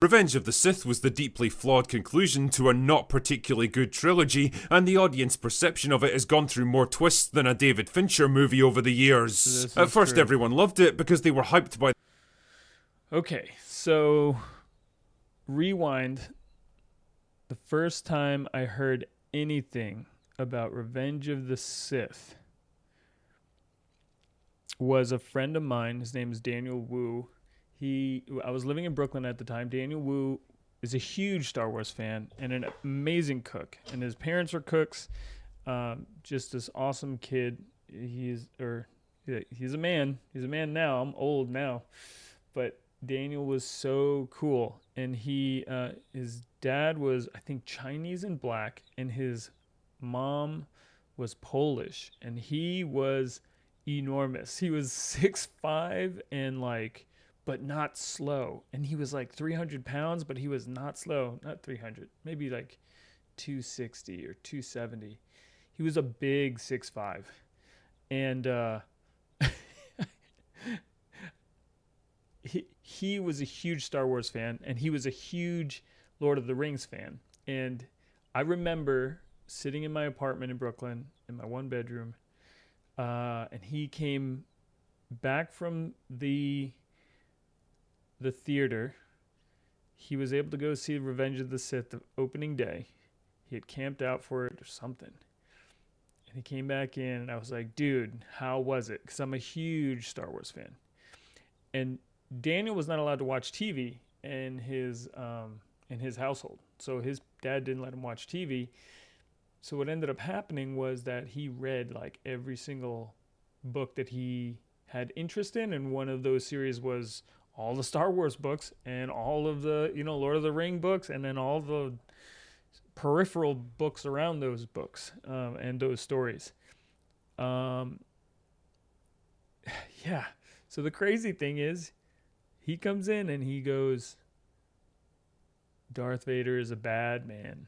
Revenge of the Sith was the deeply flawed conclusion to a not particularly good trilogy, and the audience perception of it has gone through more twists than a David Fincher movie over the years. At first, everyone loved it because they were hyped by. Okay, so rewind. The first time I heard anything about Revenge of the Sith was a friend of mine. His name is Daniel Wu. I was living in Brooklyn at the time. Daniel Wu is a huge Star Wars fan and an amazing cook. And his parents were cooks. Just this awesome kid. He's a man. He's a man now. I'm old now, but Daniel was so cool. And his dad was, I think, Chinese and black, and his mom was Polish, and he was enormous. He was 6'5" and but not slow. And he was like 300 pounds, but he was not slow. Not 300, maybe like 260 or 270. He was a big 6'5". And he was a huge Star Wars fan, and he was a huge Lord of the Rings fan. And I remember sitting in my apartment in Brooklyn in my one bedroom, and he came back from the theater. He was able to go see Revenge of the Sith the opening day. He had camped out for it or something. And he came back in, and I was like, dude, how was it? Because I'm a huge Star Wars fan. And Daniel was not allowed to watch TV in his household. So his dad didn't let him watch TV. So what ended up happening was that he read like every single book that he had interest in, and one of those series was all the Star Wars books and all of the, Lord of the Ring books, and then all the peripheral books around those books and those stories. Yeah. So the crazy thing is, he comes in and he goes, Darth Vader is a bad man.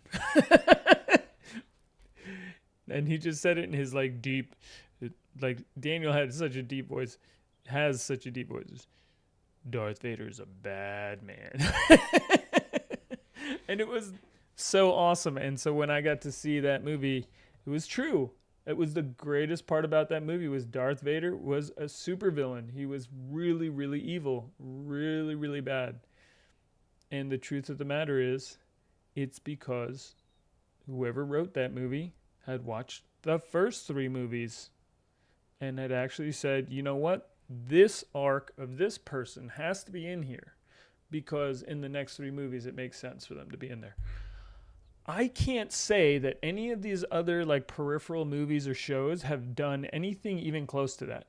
And he just said it in his deep, Daniel had such a deep voice, has such a deep voice. Darth Vader is a bad man. And it was so awesome. And so when I got to see that movie, it was true. It was the greatest part about that movie was Darth Vader was a supervillain. He was really, really evil, really, really bad. And the truth of the matter is, it's because whoever wrote that movie had watched the first 3 movies and had actually said, you know what? This arc of this person has to be in here because in the next 3 movies, it makes sense for them to be in there. I can't say that any of these other peripheral movies or shows have done anything even close to that.